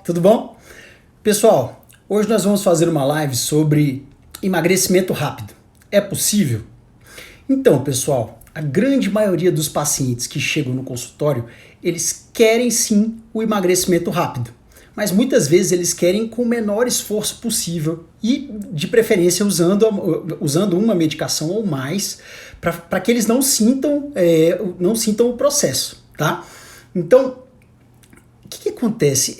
tudo bom? Pessoal, hoje nós vamos fazer uma live sobre emagrecimento rápido. É possível? Então, pessoal, a grande maioria dos pacientes que chegam no consultório, eles querem sim o emagrecimento rápido, mas muitas vezes eles querem com o menor esforço possível e, de preferência, usando uma medicação ou mais, para que eles não sintam o processo, tá? Então, o que acontece?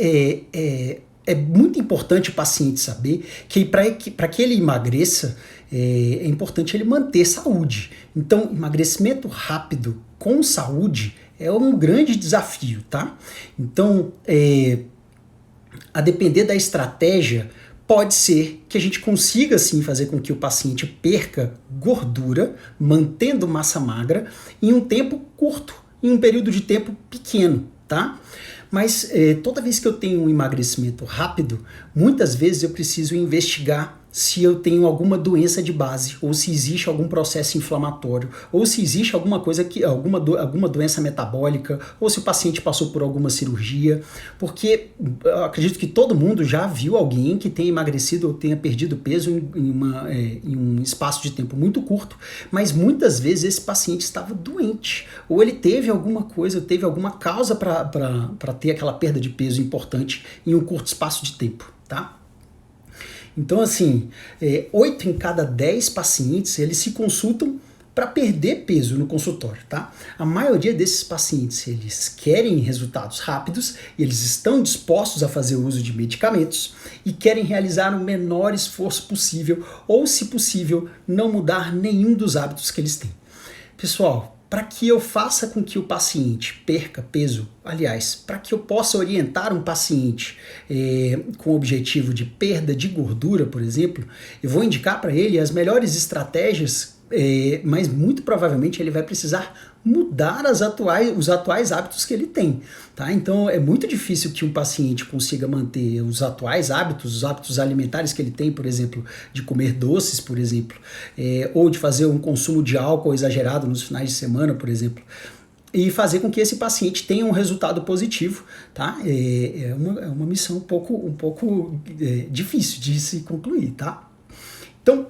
É muito importante o paciente saber que para que ele emagreça, é importante ele manter saúde. Então, emagrecimento rápido com saúde é um grande desafio, tá? Então, a depender da estratégia, pode ser que a gente consiga sim fazer com que o paciente perca gordura, mantendo massa magra, em um tempo curto, em um período de tempo pequeno, tá? Mas toda vez que eu tenho um emagrecimento rápido, muitas vezes eu preciso investigar se eu tenho alguma doença de base, ou se existe algum processo inflamatório, ou se existe alguma doença metabólica, ou se o paciente passou por alguma cirurgia, porque eu acredito que todo mundo já viu alguém que tenha emagrecido ou tenha perdido peso em um espaço de tempo muito curto, mas muitas vezes esse paciente estava doente, ou ele teve alguma coisa, teve alguma causa para ter aquela perda de peso importante em um curto espaço de tempo, tá? Então, assim, 8 em cada 10 pacientes, eles se consultam para perder peso no consultório, tá? A maioria desses pacientes, eles querem resultados rápidos, eles estão dispostos a fazer uso de medicamentos e querem realizar o menor esforço possível, ou, se possível, não mudar nenhum dos hábitos que eles têm. Pessoal, para que eu faça com que o paciente perca peso, aliás, para que eu possa orientar um paciente com o objetivo de perda de gordura, por exemplo, eu vou indicar para ele as melhores estratégias, mas muito provavelmente ele vai precisar mudar os atuais hábitos que ele tem, tá? Então é muito difícil que um paciente consiga manter os atuais hábitos, os hábitos alimentares que ele tem, por exemplo, de comer doces, por exemplo, ou de fazer um consumo de álcool exagerado nos finais de semana, por exemplo, e fazer com que esse paciente tenha um resultado positivo, tá? É uma missão um pouco difícil de se concluir, tá? Então,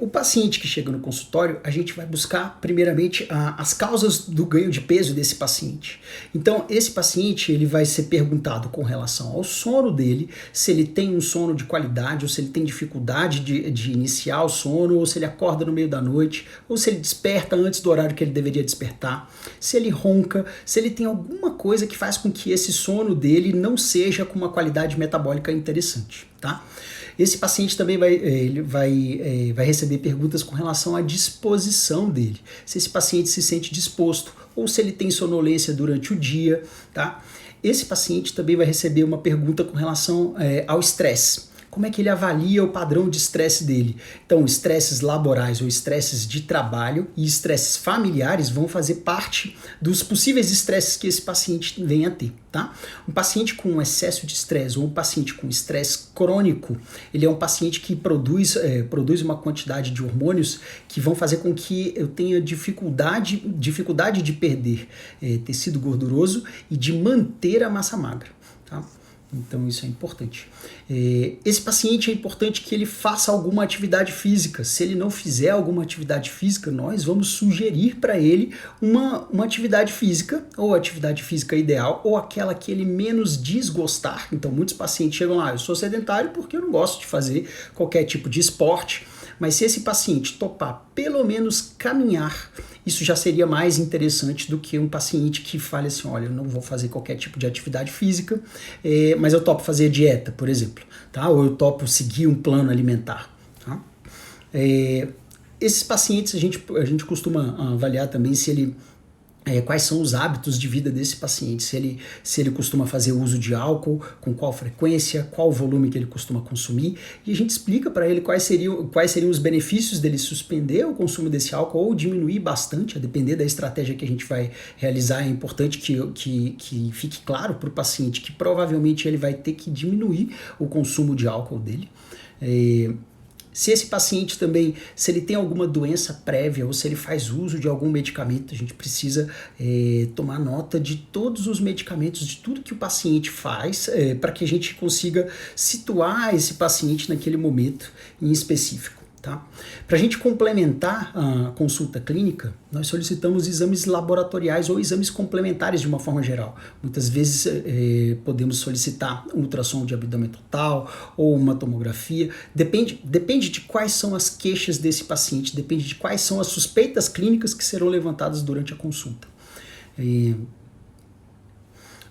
o paciente que chega no consultório, a gente vai buscar primeiramente as causas do ganho de peso desse paciente. Então, esse paciente ele vai ser perguntado com relação ao sono dele, se ele tem um sono de qualidade, ou se ele tem dificuldade de iniciar o sono, ou se ele acorda no meio da noite, ou se ele desperta antes do horário que ele deveria despertar, se ele ronca, se ele tem alguma coisa que faz com que esse sono dele não seja com uma qualidade metabólica interessante, tá? Esse paciente também vai receber perguntas com relação à disposição dele. Se esse paciente se sente disposto ou se ele tem sonolência durante o dia, tá? Esse paciente também vai receber uma pergunta com relação ao estresse. Como é que ele avalia o padrão de estresse dele? Então, estresses laborais ou estresses de trabalho e estresses familiares vão fazer parte dos possíveis estresses que esse paciente venha a ter, tá? Um paciente com excesso de estresse ou um paciente com estresse crônico, ele é um paciente que produz uma quantidade de hormônios que vão fazer com que eu tenha dificuldade de perder tecido gorduroso e de manter a massa magra, tá? Então isso é importante. Esse paciente é importante que ele faça alguma atividade física. Se ele não fizer alguma atividade física, nós vamos sugerir para ele uma atividade física, ou atividade física ideal, ou aquela que ele menos desgostar. Então muitos pacientes chegam lá, eu sou sedentário porque eu não gosto de fazer qualquer tipo de esporte. Mas se esse paciente topar pelo menos caminhar, isso já seria mais interessante do que um paciente que fale assim, olha, eu não vou fazer qualquer tipo de atividade física, mas eu topo fazer dieta, por exemplo, tá? Ou eu topo seguir um plano alimentar, tá? Esses pacientes a gente costuma avaliar também se ele quais são os hábitos de vida desse paciente, se ele costuma fazer uso de álcool, com qual frequência, qual o volume que ele costuma consumir, e a gente explica para ele quais seriam os benefícios dele suspender o consumo desse álcool ou diminuir bastante, a depender da estratégia que a gente vai realizar. É importante que fique claro para o paciente que provavelmente ele vai ter que diminuir o consumo de álcool dele. Se esse paciente também, se ele tem alguma doença prévia ou se ele faz uso de algum medicamento, a gente precisa tomar nota de todos os medicamentos, de tudo que o paciente faz, para que a gente consiga situar esse paciente naquele momento em específico. Tá? Para a gente complementar a consulta clínica, nós solicitamos exames laboratoriais ou exames complementares de uma forma geral. Muitas vezes podemos solicitar um ultrassom de abdômen total ou uma tomografia. Depende de quais são as queixas desse paciente, depende de quais são as suspeitas clínicas que serão levantadas durante a consulta.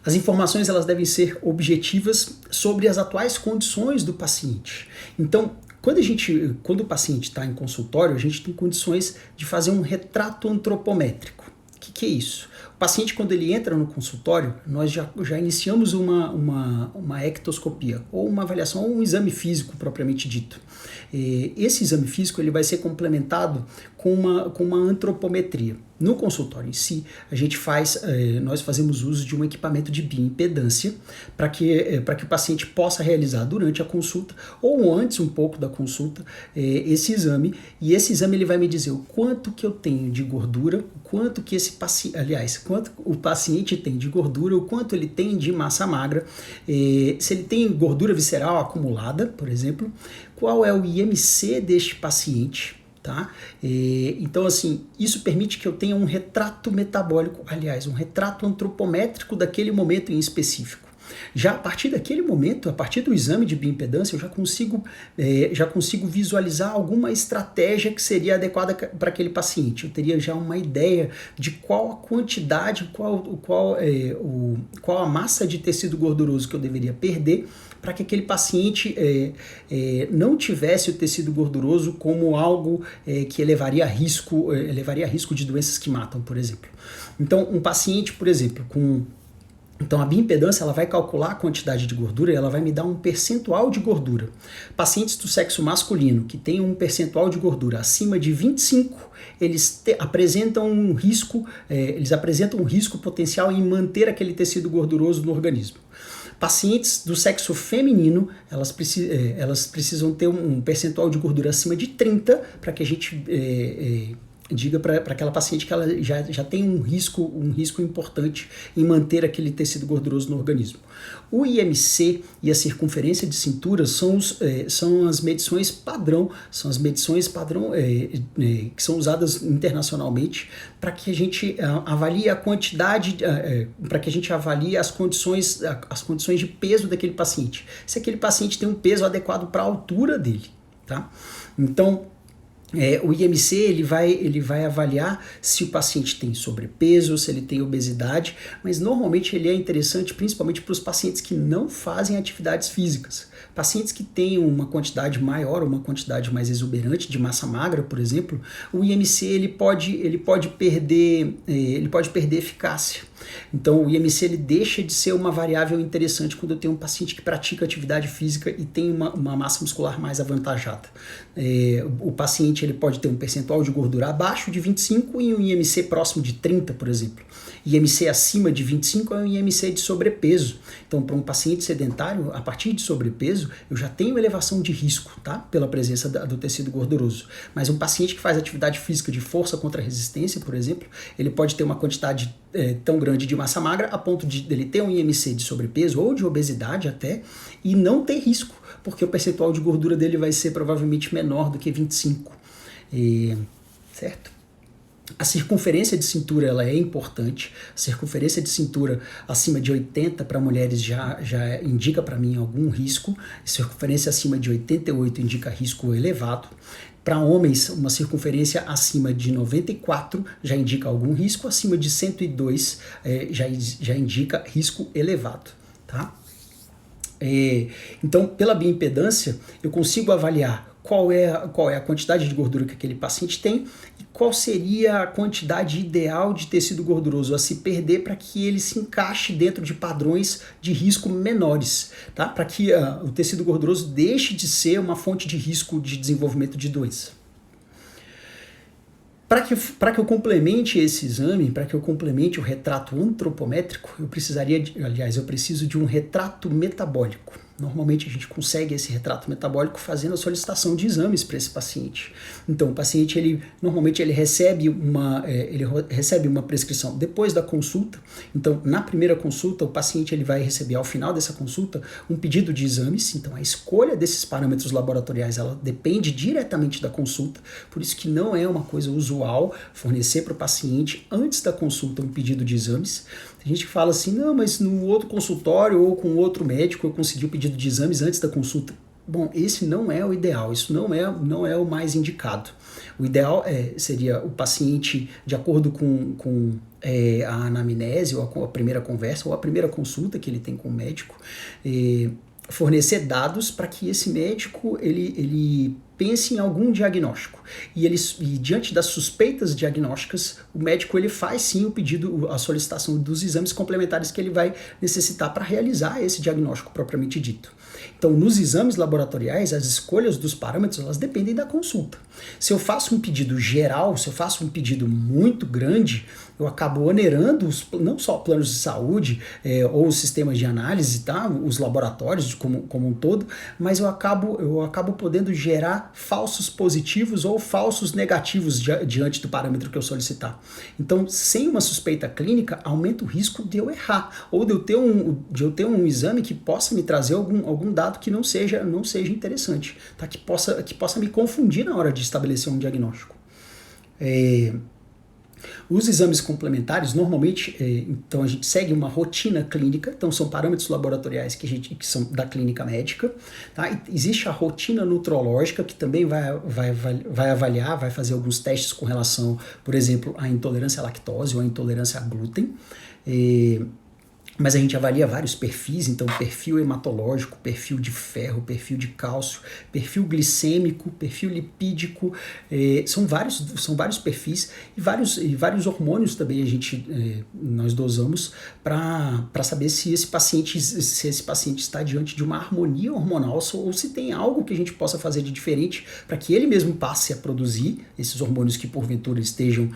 As informações elas devem ser objetivas sobre as atuais condições do paciente. Então, quando o paciente está em consultório, a gente tem condições de fazer um retrato antropométrico. O que é isso? O paciente, quando ele entra no consultório, nós já iniciamos uma ectoscopia, ou uma avaliação, ou um exame físico propriamente dito. Esse exame físico ele vai ser complementado com uma antropometria. No consultório em si, nós fazemos uso de um equipamento de bioimpedância para que o paciente possa realizar durante a consulta ou antes um pouco da consulta esse exame, e esse exame ele vai me dizer o quanto que eu tenho de gordura, quanto o paciente tem de gordura, o quanto ele tem de massa magra, se ele tem gordura visceral acumulada, por exemplo, qual é o IMC deste paciente. Tá? Então, assim, isso permite que eu tenha um retrato metabólico, um retrato antropométrico daquele momento em específico. Já a partir daquele momento, a partir do exame de bioimpedância, eu já consigo visualizar alguma estratégia que seria adequada para aquele paciente. Eu teria já uma ideia de qual a quantidade, qual a massa de tecido gorduroso que eu deveria perder para que aquele paciente não tivesse o tecido gorduroso como algo que levaria a risco de doenças que matam, por exemplo. Então, um paciente, por exemplo, Então, a bioimpedância ela vai calcular a quantidade de gordura e ela vai me dar um percentual de gordura. Pacientes do sexo masculino que têm um percentual de gordura acima de 25, eles apresentam um risco potencial em manter aquele tecido gorduroso no organismo. Pacientes do sexo feminino, elas precisam ter um percentual de gordura acima de 30 para que a gente diga para aquela paciente que ela já tem um risco importante em manter aquele tecido gorduroso no organismo. O IMC e a circunferência de cintura são as medições padrão, que são usadas internacionalmente para que a gente avalie a quantidade, para que a gente avalie as condições de peso daquele paciente. Se aquele paciente tem um peso adequado para a altura dele, tá? Então, o IMC ele vai avaliar se o paciente tem sobrepeso, se ele tem obesidade, mas normalmente ele é interessante principalmente para os pacientes que não fazem atividades físicas. Pacientes que têm uma quantidade maior, uma quantidade mais exuberante de massa magra, por exemplo, o IMC ele pode perder eficácia. Então o IMC ele deixa de ser uma variável interessante quando eu tenho um paciente que pratica atividade física e tem uma massa muscular mais avantajada. O paciente ele pode ter um percentual de gordura abaixo de 25 e um IMC próximo de 30, por exemplo. IMC acima de 25 é um IMC de sobrepeso. Então, para um paciente sedentário, a partir de sobrepeso, eu já tenho elevação de risco, tá? Pela presença do tecido gorduroso. Mas um paciente que faz atividade física de força contra resistência, por exemplo, ele pode ter uma quantidade tão grande de massa magra a ponto de ele ter um IMC de sobrepeso ou de obesidade até e não ter risco, porque o percentual de gordura dele vai ser provavelmente menor do que 25. Certo? A circunferência de cintura ela é importante. A circunferência de cintura acima de 80 para mulheres já indica para mim algum risco. A circunferência acima de 88 indica risco elevado. Para homens, uma circunferência acima de 94 já indica algum risco, acima de 102 já indica risco elevado. Tá? Então, pela bioimpedância, eu consigo avaliar qual é a quantidade de gordura que aquele paciente tem e qual seria a quantidade ideal de tecido gorduroso a se perder para que ele se encaixe dentro de padrões de risco menores, tá? Para que o tecido gorduroso deixe de ser uma fonte de risco de desenvolvimento de doença. Para que eu complemente esse exame, para que eu complemente o retrato antropométrico, eu preciso de um retrato metabólico. Normalmente a gente consegue esse retrato metabólico fazendo a solicitação de exames para esse paciente. Então o paciente normalmente ele recebe uma prescrição depois da consulta. Então na primeira consulta o paciente ele vai receber ao final dessa consulta um pedido de exames. Então a escolha desses parâmetros laboratoriais ela depende diretamente da consulta. Por isso que não é uma coisa usual fornecer para o paciente antes da consulta um pedido de exames. Tem gente que fala assim, não, mas no outro consultório ou com outro médico eu consegui o pedido de exames antes da consulta. Bom, esse não é o ideal, isso não é o mais indicado. O ideal seria o paciente, de acordo com a anamnese, ou a primeira conversa, ou a primeira consulta que ele tem com o médico, fornecer dados para que esse médico ele pense em algum diagnóstico. E diante das suspeitas diagnósticas, o médico ele faz sim o pedido, a solicitação dos exames complementares que ele vai necessitar para realizar esse diagnóstico propriamente dito. Então, nos exames laboratoriais, as escolhas dos parâmetros, elas dependem da consulta. Se eu faço um pedido geral, se eu faço um pedido muito grande, eu acabo onerando não só planos de saúde ou os sistemas de análise, tá? Os laboratórios como um todo, mas eu acabo podendo gerar falsos positivos ou falsos negativos diante do parâmetro que eu solicitar. Então, sem uma suspeita clínica, aumenta o risco de eu errar, ou de eu ter um exame que possa me trazer algum dado que não seja interessante, tá? que possa me confundir na hora de estabelecer um diagnóstico. Os exames complementares, normalmente, então a gente segue uma rotina clínica, então são parâmetros laboratoriais que são da clínica médica. Tá? E existe a rotina nutrológica, que também vai avaliar, vai fazer alguns testes com relação, por exemplo, à intolerância à lactose ou à intolerância a glúten. Mas a gente avalia vários perfis, então perfil hematológico, perfil de ferro, perfil de cálcio, perfil glicêmico, perfil lipídico, são vários perfis e vários hormônios também nós dosamos para saber se esse paciente está diante de uma harmonia hormonal ou se tem algo que a gente possa fazer de diferente para que ele mesmo passe a produzir esses hormônios que porventura estejam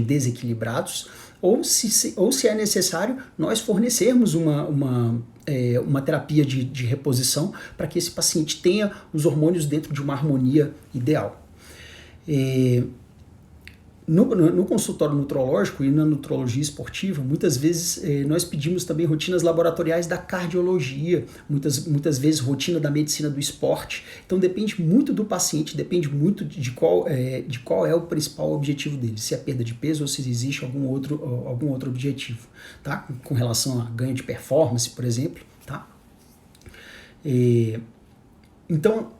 desequilibrados. Ou se é necessário nós fornecermos uma terapia de reposição para que esse paciente tenha os hormônios dentro de uma harmonia ideal. No consultório nutrológico e na nutrologia esportiva, muitas vezes nós pedimos também rotinas laboratoriais da cardiologia, muitas vezes rotina da medicina do esporte. Então depende muito do paciente, depende muito de qual é o principal objetivo dele, se é perda de peso ou se existe algum outro objetivo, tá? Com relação a ganho de performance, por exemplo. Tá? Então,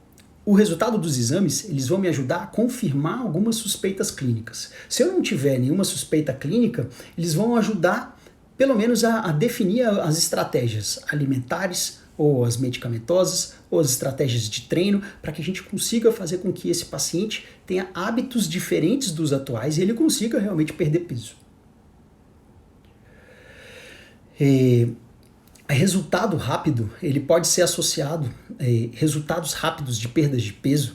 o resultado dos exames, eles vão me ajudar a confirmar algumas suspeitas clínicas. Se eu não tiver nenhuma suspeita clínica, eles vão ajudar, pelo menos, a definir as estratégias alimentares, ou as medicamentosas, ou as estratégias de treino, para que a gente consiga fazer com que esse paciente tenha hábitos diferentes dos atuais e ele consiga realmente perder peso. Resultado rápido, ele pode ser associado, resultados rápidos de perdas de peso,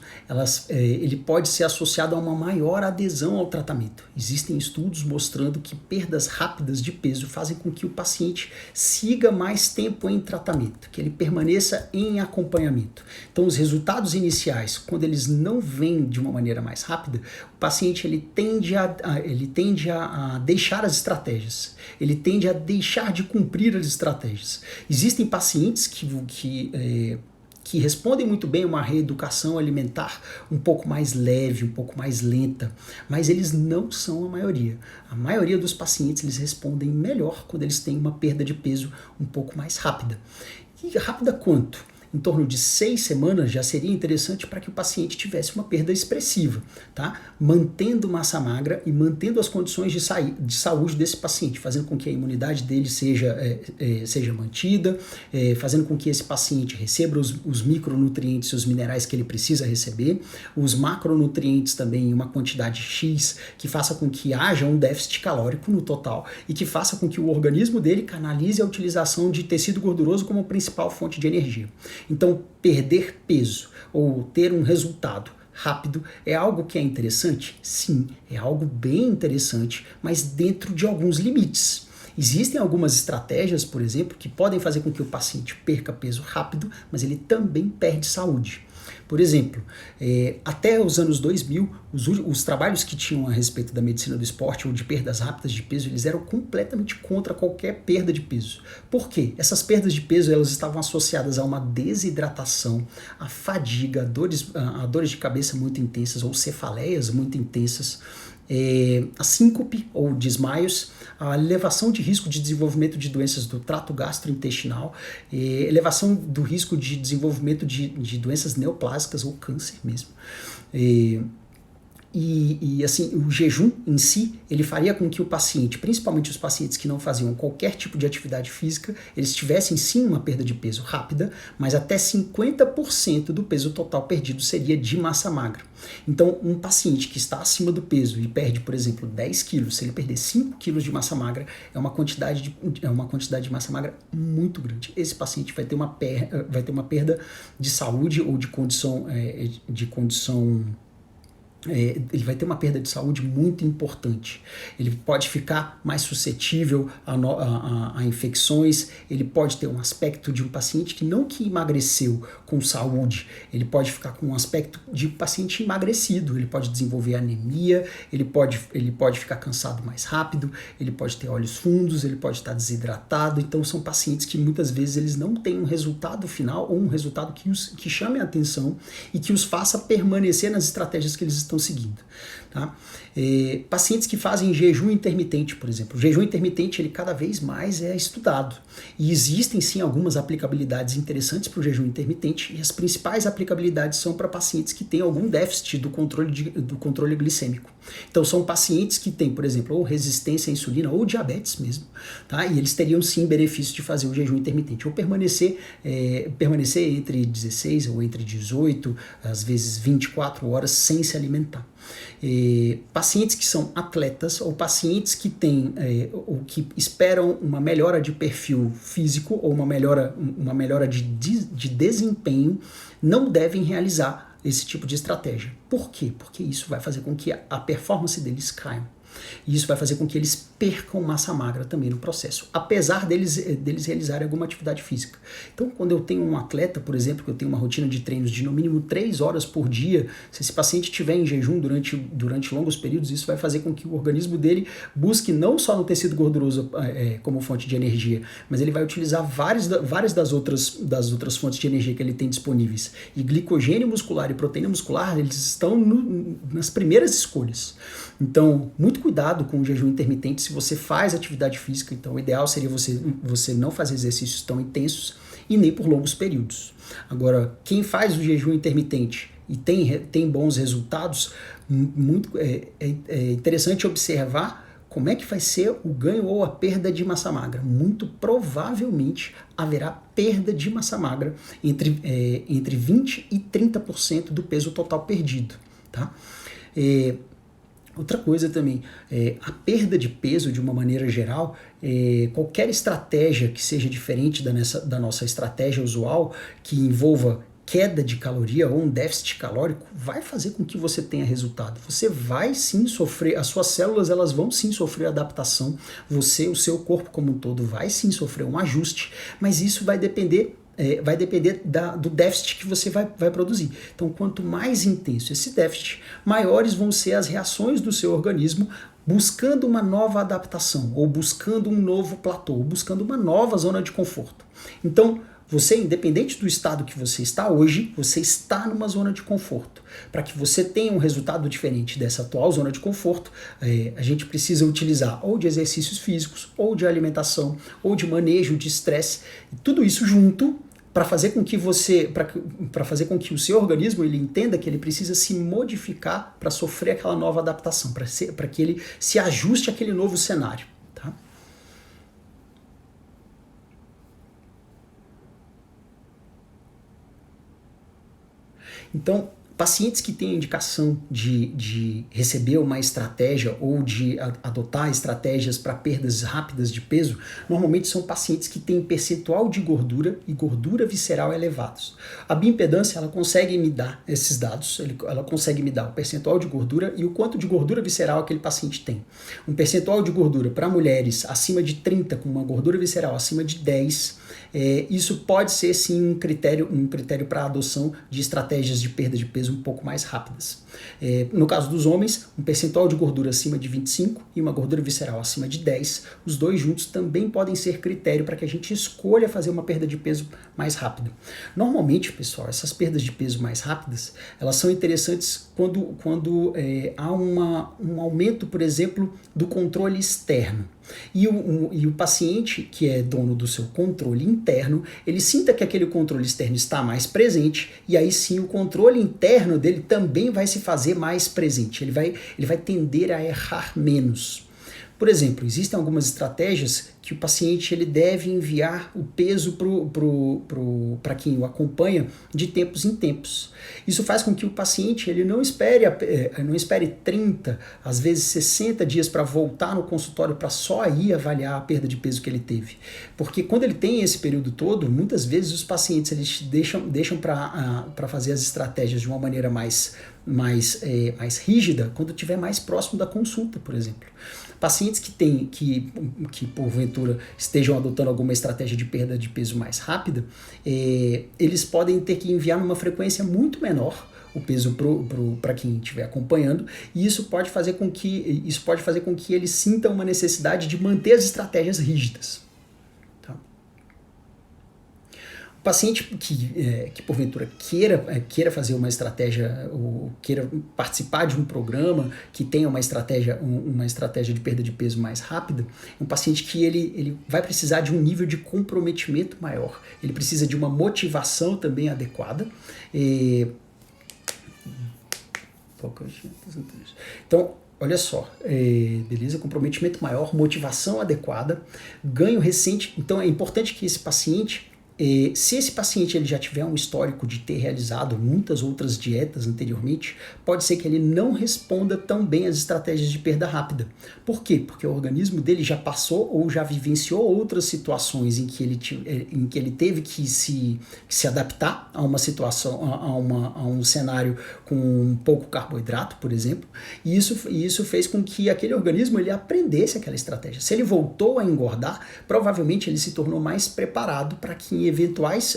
ele pode ser associado a uma maior adesão ao tratamento. Existem estudos mostrando que perdas rápidas de peso fazem com que o paciente siga mais tempo em tratamento, que ele permaneça em acompanhamento. Então, os resultados iniciais, quando eles não vêm de uma maneira mais rápida, o paciente ele tende a deixar as estratégias, ele tende a deixar de cumprir as estratégias. Existem pacientes que respondem muito bem a uma reeducação alimentar um pouco mais leve, um pouco mais lenta, mas eles não são a maioria. A maioria dos pacientes eles respondem melhor quando eles têm uma perda de peso um pouco mais rápida. E rápida quanto? Em torno de 6 semanas já seria interessante para que o paciente tivesse uma perda expressiva, tá? Mantendo massa magra e mantendo as condições de saúde desse paciente, fazendo com que a imunidade dele seja mantida, fazendo com que esse paciente receba os micronutrientes e os minerais que ele precisa receber, os macronutrientes também em uma quantidade X, que faça com que haja um déficit calórico no total e que faça com que o organismo dele canalize a utilização de tecido gorduroso como principal fonte de energia. Então, perder peso ou ter um resultado rápido é algo que é interessante? Sim, é algo bem interessante, mas dentro de alguns limites. Existem algumas estratégias, por exemplo, que podem fazer com que o paciente perca peso rápido, mas ele também perde saúde. Por exemplo, até os anos 2000, os trabalhos que tinham a respeito da medicina do esporte ou de perdas rápidas de peso, eles eram completamente contra qualquer perda de peso. Por quê? Essas perdas de peso elas estavam associadas a uma desidratação, a fadiga, a dores de cabeça muito intensas ou cefaleias muito intensas, a síncope ou desmaios, a elevação de risco de desenvolvimento de doenças do trato gastrointestinal, elevação do risco de desenvolvimento de doenças neoplásicas ou câncer mesmo. E assim, o jejum em si, ele faria com que o paciente, principalmente os pacientes que não faziam qualquer tipo de atividade física, eles tivessem sim uma perda de peso rápida, mas até 50% do peso total perdido seria de massa magra. Então, um paciente que está acima do peso e perde, por exemplo, 10 quilos, se ele perder 5 quilos de massa magra, é uma quantidade de massa magra muito grande. Esse paciente vai ter uma perda de saúde ou de condição ele vai ter uma perda de saúde muito importante. Ele pode ficar mais suscetível a infecções, ele pode ter um aspecto de um paciente que não que emagreceu com saúde, ele pode ficar com um aspecto de paciente emagrecido, ele pode desenvolver anemia, ele pode ficar cansado mais rápido, ele pode ter olhos fundos, ele pode estar desidratado. Então são pacientes que muitas vezes eles não têm um resultado final ou um resultado que chame a atenção e que os faça permanecer nas estratégias que eles estão seguindo. Tá? Pacientes que fazem jejum intermitente, por exemplo. O jejum intermitente, ele cada vez mais é estudado. E existem sim algumas aplicabilidades interessantes para o jejum intermitente, e as principais aplicabilidades são para pacientes que têm algum déficit do controle glicêmico. Então são pacientes que têm, por exemplo, ou resistência à insulina ou diabetes mesmo, tá? E eles teriam sim benefício de fazer o jejum intermitente, ou permanecer entre 16 ou entre 18, às vezes 24 horas sem se alimentar. Pacientes que são atletas ou pacientes que têm ou que esperam uma melhora de perfil físico ou uma melhora de desempenho não devem realizar esse tipo de estratégia. Por quê? Porque isso vai fazer com que a performance deles caia. E isso vai fazer com que eles percam massa magra também no processo, apesar deles realizarem alguma atividade física. Então, quando eu tenho um atleta, por exemplo, que eu tenho uma rotina de treinos de no mínimo 3 horas por dia, se esse paciente estiver em jejum durante longos períodos, isso vai fazer com que o organismo dele busque não só no tecido gorduroso como fonte de energia, mas ele vai utilizar várias das outras fontes de energia que ele tem disponíveis. E glicogênio muscular e proteína muscular, eles estão nas primeiras escolhas. Então, muito cuidado com o jejum intermitente se você faz atividade física. Então, o ideal seria você não fazer exercícios tão intensos e nem por longos períodos. Agora, quem faz o jejum intermitente e tem bons resultados, é interessante observar como é que vai ser o ganho ou a perda de massa magra. Muito provavelmente haverá perda de massa magra entre 20% e 30% do peso total perdido. Tá? Outra coisa também, a perda de peso de uma maneira geral, qualquer estratégia que seja diferente da nossa estratégia usual, que envolva queda de caloria ou um déficit calórico, vai fazer com que você tenha resultado. Você vai sim sofrer, as suas células elas vão sim sofrer adaptação, o seu corpo como um todo vai sim sofrer um ajuste, mas isso vai depender do déficit que você vai produzir. Então, quanto mais intenso esse déficit, maiores vão ser as reações do seu organismo buscando uma nova adaptação, ou buscando um novo platô, ou buscando uma nova zona de conforto. Então, você, independente do estado que você está hoje, você está numa zona de conforto. Para que você tenha um resultado diferente dessa atual zona de conforto, a gente precisa utilizar ou de exercícios físicos, ou de alimentação, ou de manejo de estresse, tudo isso junto para fazer com que o seu organismo ele entenda que ele precisa se modificar para sofrer aquela nova adaptação, para que ele se ajuste àquele novo cenário. Tá? Então, Pacientes que têm indicação de receber uma estratégia ou de adotar estratégias para perdas rápidas de peso, normalmente são pacientes que têm percentual de gordura e gordura visceral elevados. A bioimpedância, ela consegue me dar esses dados, ela consegue me dar o percentual de gordura e o quanto de gordura visceral aquele paciente tem. Um percentual de gordura para mulheres acima de 30, com uma gordura visceral acima de 10, isso pode ser sim um critério para a adoção de estratégias de perda de peso um pouco mais rápidas. No caso dos homens, um percentual de gordura acima de 25 e uma gordura visceral acima de 10, os dois juntos também podem ser critério para que a gente escolha fazer uma perda de peso mais rápida. Normalmente, pessoal, essas perdas de peso mais rápidas, elas são interessantes quando há um aumento, por exemplo, do controle externo. E o paciente que é dono do seu controle interno, ele sinta que aquele controle externo está mais presente, e aí sim o controle interno dele também vai se fazer mais presente, ele vai tender a errar menos. Por exemplo, existem algumas estratégias que o paciente ele deve enviar o peso para quem o acompanha de tempos em tempos. Isso faz com que o paciente ele não espere 30, às vezes 60 dias para voltar no consultório para só aí avaliar a perda de peso que ele teve. Porque quando ele tem esse período todo, muitas vezes os pacientes eles deixam para fazer as estratégias de uma maneira mais rígida quando estiver mais próximo da consulta, por exemplo. Pacientes que porventura estejam adotando alguma estratégia de perda de peso mais rápida, eles podem ter que enviar numa frequência muito menor o peso para quem estiver acompanhando, e isso pode fazer com que eles sintam uma necessidade de manter as estratégias rígidas. O paciente que porventura queira fazer uma estratégia ou queira participar de um programa que tenha uma estratégia de perda de peso mais rápida, é um paciente que ele vai precisar de um nível de comprometimento maior. Ele precisa de uma motivação também adequada. Então, olha só, beleza? Comprometimento maior, motivação adequada, ganho recente. Então é importante que esse paciente, se esse paciente ele já tiver um histórico de ter realizado muitas outras dietas anteriormente, pode ser que ele não responda tão bem às estratégias de perda rápida. Por quê? Porque o organismo dele já passou ou já vivenciou outras situações em que ele teve que se adaptar a uma situação, a um cenário com pouco carboidrato, por exemplo, e isso fez com que aquele organismo ele aprendesse aquela estratégia. Se ele voltou a engordar, provavelmente ele se tornou mais preparado para que eventuais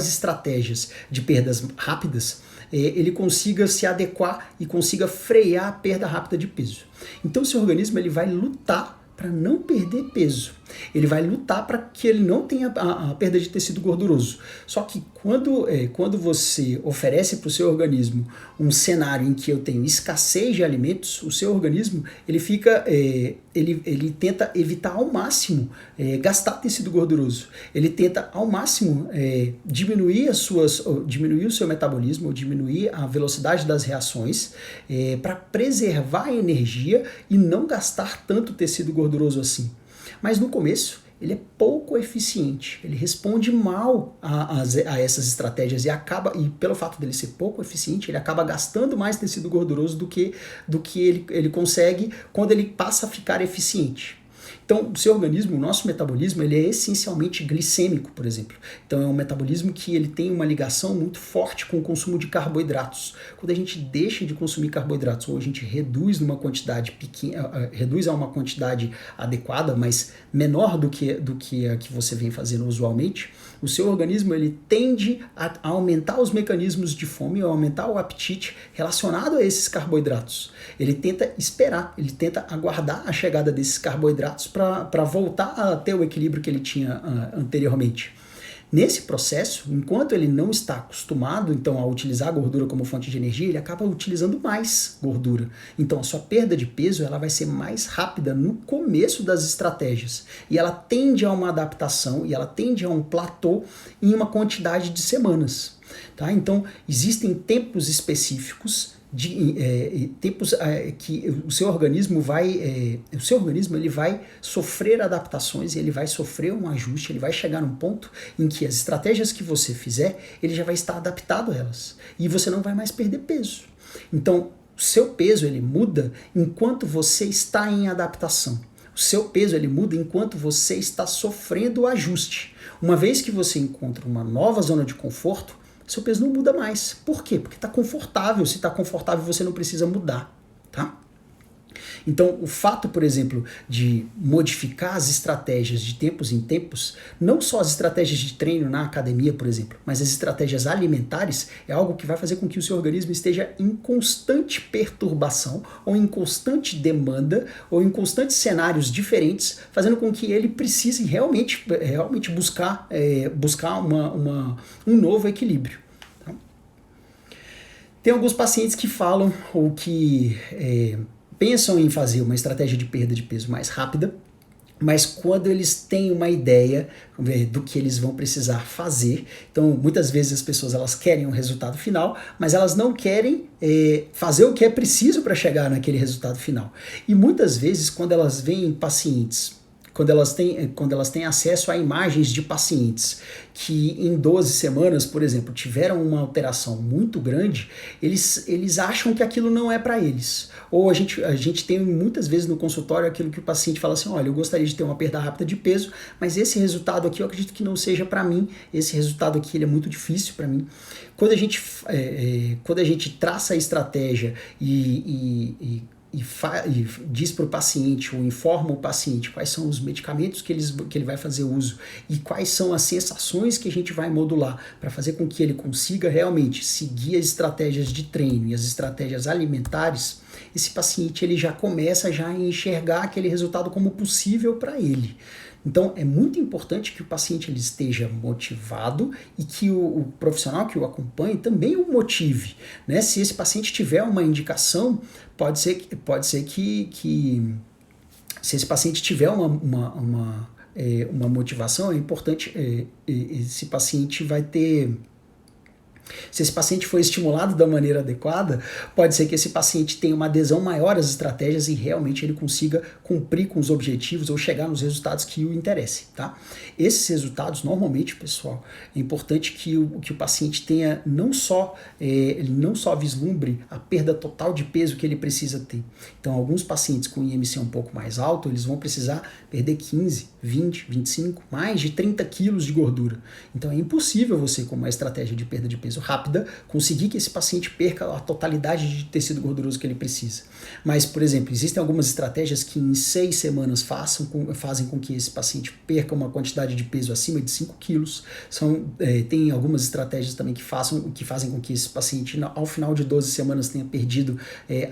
estratégias de perdas rápidas, ele consiga se adequar e consiga frear a perda rápida de peso. Então, seu organismo ele vai lutar para não perder peso. Ele vai lutar para que ele não tenha a perda de tecido gorduroso. Só que quando você oferece para o seu organismo um cenário em que eu tenho escassez de alimentos, o seu organismo ele tenta evitar ao máximo gastar tecido gorduroso. Ele tenta ao máximo diminuir o seu metabolismo, ou diminuir a velocidade das reações, para preservar a energia e não gastar tanto tecido gorduroso assim. Mas no começo, ele é pouco eficiente, ele responde mal a essas estratégias e pelo fato dele ser pouco eficiente, ele acaba gastando mais tecido gorduroso do que ele consegue quando ele passa a ficar eficiente. Então, o seu organismo, o nosso metabolismo, ele é essencialmente glicêmico, por exemplo. Então, é um metabolismo que ele tem uma ligação muito forte com o consumo de carboidratos. Quando a gente deixa de consumir carboidratos, ou a gente reduz numa quantidade pequena, reduz a uma quantidade adequada, mas menor do que a que você vem fazendo usualmente, o seu organismo ele tende a aumentar os mecanismos de fome, ou aumentar o apetite relacionado a esses carboidratos. Ele tenta esperar, ele tenta aguardar a chegada desses carboidratos para voltar a ter o equilíbrio que ele tinha anteriormente. Nesse processo, enquanto ele não está acostumado então a utilizar a gordura como fonte de energia, ele acaba utilizando mais gordura. Então a sua perda de peso ela vai ser mais rápida no começo das estratégias. E ela tende a uma adaptação e ela tende a um platô em uma quantidade de semanas. Tá? Então existem tempos específicos tempos que o seu organismo ele vai sofrer adaptações, ele vai sofrer um ajuste, ele vai chegar num ponto em que as estratégias que você fizer, ele já vai estar adaptado a elas e você não vai mais perder peso. Então, o seu peso ele muda enquanto você está em adaptação. O seu peso ele muda enquanto você está sofrendo o ajuste. Uma vez que você encontra uma nova zona de conforto, seu peso não muda mais. Por quê? Porque está confortável. Se está confortável, você não precisa mudar, tá? Então, o fato, por exemplo, de modificar as estratégias de tempos em tempos, não só as estratégias de treino na academia, por exemplo, mas as estratégias alimentares, é algo que vai fazer com que o seu organismo esteja em constante perturbação, ou em constante demanda, ou em constantes cenários diferentes, fazendo com que ele precise realmente buscar um novo equilíbrio. Tem alguns pacientes que falam ou que pensam em fazer uma estratégia de perda de peso mais rápida, mas quando eles têm uma ideia do que eles vão precisar fazer, então muitas vezes as pessoas elas querem um resultado final, mas elas não querem fazer o que é preciso para chegar naquele resultado final. E muitas vezes quando elas veem pacientes, quando elas têm acesso a imagens de pacientes que em 12 semanas, por exemplo, tiveram uma alteração muito grande, eles acham que aquilo não é para eles. Ou a gente tem muitas vezes no consultório aquilo que o paciente fala assim, olha, eu gostaria de ter uma perda rápida de peso, mas esse resultado aqui eu acredito que não seja para mim, esse resultado aqui ele é muito difícil para mim. Quando a gente traça a estratégia e diz para o paciente ou informa o paciente quais são os medicamentos que ele vai fazer uso e quais são as sensações que a gente vai modular para fazer com que ele consiga realmente seguir as estratégias de treino e as estratégias alimentares, esse paciente ele já começa a enxergar aquele resultado como possível para ele. Então, é muito importante que o paciente ele esteja motivado e que o profissional que o acompanhe também o motive, né? Se esse paciente tiver uma indicação, pode ser que se esse paciente tiver uma motivação, é importante, esse paciente vai ter... Se esse paciente for estimulado da maneira adequada, pode ser que esse paciente tenha uma adesão maior às estratégias e realmente ele consiga cumprir com os objetivos ou chegar nos resultados que o interessem, tá? Esses resultados, normalmente, pessoal, é importante que o paciente tenha ele não só vislumbre a perda total de peso que ele precisa ter. Então, alguns pacientes com IMC um pouco mais alto, eles vão precisar perder 15, 20, 25, mais de 30 quilos de gordura. Então, é impossível você, com uma estratégia de perda de peso rápida, conseguir que esse paciente perca a totalidade de tecido gorduroso que ele precisa. Mas, por exemplo, existem algumas estratégias que em 6 semanas fazem com que esse paciente perca uma quantidade de peso acima de 5 quilos. Tem algumas estratégias também que fazem com que esse paciente, ao final de 12 semanas, tenha perdido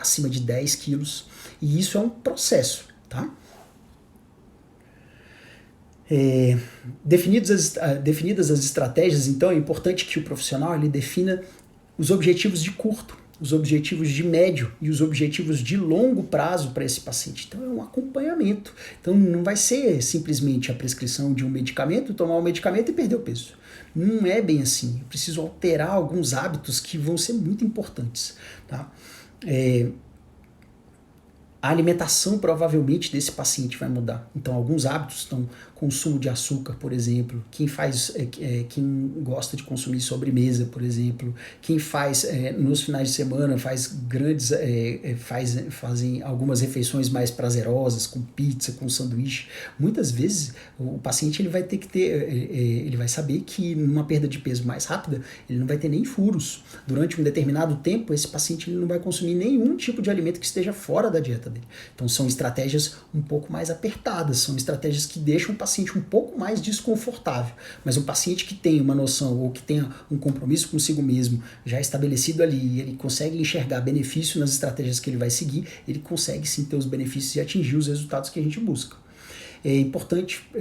acima de 10 quilos. E isso é um processo, tá? Definidas as estratégias, então é importante que o profissional ele defina os objetivos de curto, os objetivos de médio e os objetivos de longo prazo para esse paciente. Então é um acompanhamento. Então não vai ser simplesmente a prescrição de um medicamento, tomar o medicamento e perder o peso. Não é bem assim. Eu preciso alterar alguns hábitos que vão ser muito importantes, tá? A alimentação provavelmente desse paciente vai mudar. Então, alguns hábitos, consumo de açúcar, por exemplo, quem gosta de consumir sobremesa, por exemplo, quem nos finais de semana fazem algumas refeições mais prazerosas, com pizza, com sanduíche. Muitas vezes o paciente ele vai ter que ele vai saber que numa perda de peso mais rápida, ele não vai ter nem furos. Durante um determinado tempo, esse paciente ele não vai consumir nenhum tipo de alimento que esteja fora da dieta dele. Então são estratégias um pouco mais apertadas, são estratégias que deixam o paciente um pouco mais desconfortável. Mas um paciente que tem uma noção ou que tenha um compromisso consigo mesmo já estabelecido ali, ele consegue enxergar benefício nas estratégias que ele vai seguir, ele consegue sim ter os benefícios e atingir os resultados que a gente busca. É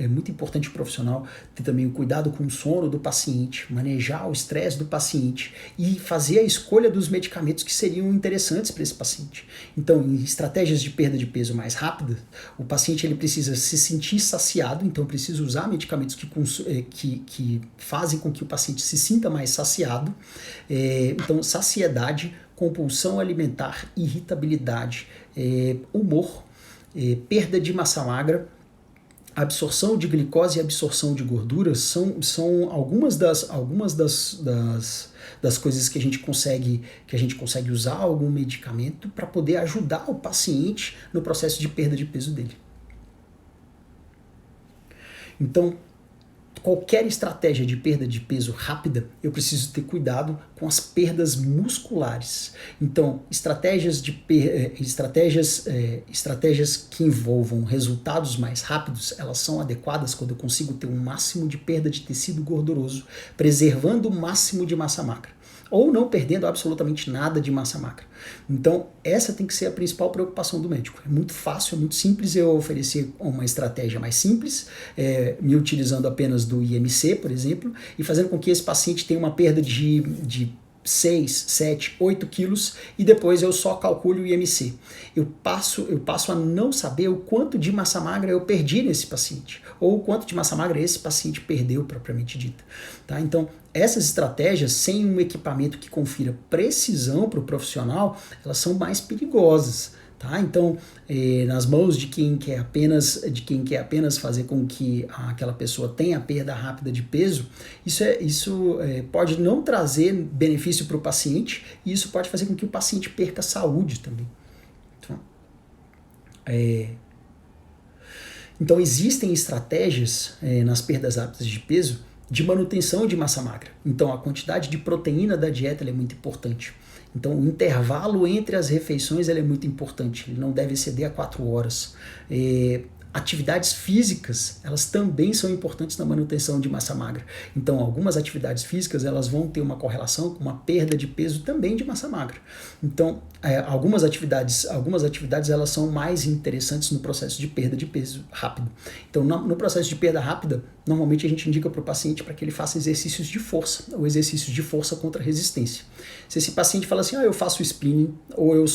muito importante o profissional ter também o cuidado com o sono do paciente, manejar o estresse do paciente e fazer a escolha dos medicamentos que seriam interessantes para esse paciente. Então, em estratégias de perda de peso mais rápida, o paciente ele precisa se sentir saciado, então precisa usar medicamentos que fazem com que o paciente se sinta mais saciado. Então, saciedade, compulsão alimentar, irritabilidade, humor, perda de massa magra, absorção de glicose e absorção de gorduras são algumas das coisas que a gente consegue usar algum medicamento para poder ajudar o paciente no processo de perda de peso dele. Então, qualquer estratégia de perda de peso rápida, eu preciso ter cuidado com as perdas musculares. Então, estratégias que envolvam resultados mais rápidos, elas são adequadas quando eu consigo ter um máximo de perda de tecido gorduroso, preservando o máximo de massa magra, ou não perdendo absolutamente nada de massa magra. Então, essa tem que ser a principal preocupação do médico. É muito fácil, é muito simples eu oferecer uma estratégia mais simples, me utilizando apenas do IMC, por exemplo, e fazendo com que esse paciente tenha uma perda de 6, 7, 8 quilos e depois eu só calculo o IMC. Eu passo a não saber o quanto de massa magra eu perdi nesse paciente, ou o quanto de massa magra esse paciente perdeu, propriamente dita. Tá? Então, essas estratégias, sem um equipamento que confira precisão para o profissional, elas são mais perigosas. Tá? Então, nas mãos de quem quer apenas fazer com que aquela pessoa tenha perda rápida de peso, isso pode não trazer benefício para o paciente, e isso pode fazer com que o paciente perca saúde também. Então, existem estratégias nas perdas rápidas de peso de manutenção de massa magra. Então, a quantidade de proteína da dieta é muito importante. Então, o intervalo entre as refeições é muito importante, ele não deve exceder a 4 horas. Atividades físicas, elas também são importantes na manutenção de massa magra. Então, algumas atividades físicas, elas vão ter uma correlação com uma perda de peso também de massa magra. Então, algumas atividades elas são mais interessantes no processo de perda de peso rápido. Então, no processo de perda rápida, normalmente a gente indica para o paciente para que ele faça exercícios de força, ou exercícios de força contra resistência. Se esse paciente fala assim, eu faço spinning, ou eu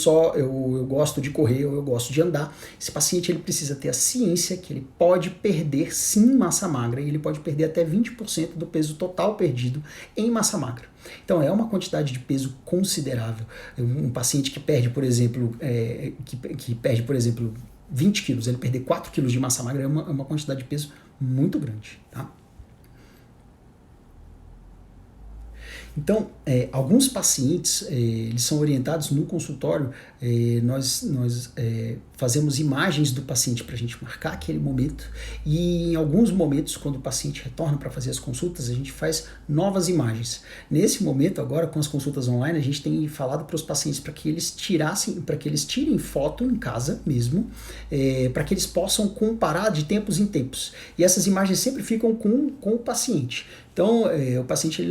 gosto de correr, ou eu gosto de andar, esse paciente ele precisa ter a ciência que ele pode perder sim massa magra, e ele pode perder até 20% do peso total perdido em massa magra. Então é uma quantidade de peso considerável. Um paciente que perde, por exemplo, 20 quilos, ele perder 4 quilos de massa magra é uma quantidade de peso muito grande. Tá? Então, alguns pacientes, eles são orientados no consultório, nós fazemos imagens do paciente para a gente marcar aquele momento, e em alguns momentos, quando o paciente retorna para fazer as consultas, a gente faz novas imagens. Nesse momento, agora, com as consultas online, a gente tem falado para os pacientes para que eles tirem foto em casa mesmo, para que eles possam comparar de tempos em tempos. E essas imagens sempre ficam com o paciente. Então, o paciente,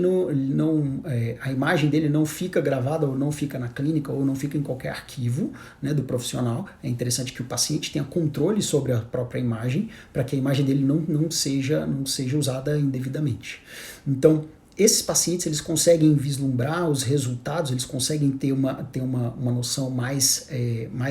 a imagem dele não fica gravada, ou não fica na clínica, ou não fica em qualquer arquivo, né, do profissional. É interessante que o paciente tenha controle sobre a própria imagem, para que a imagem dele não seja usada indevidamente. Então, esses pacientes, eles conseguem vislumbrar os resultados, eles conseguem ter uma noção mais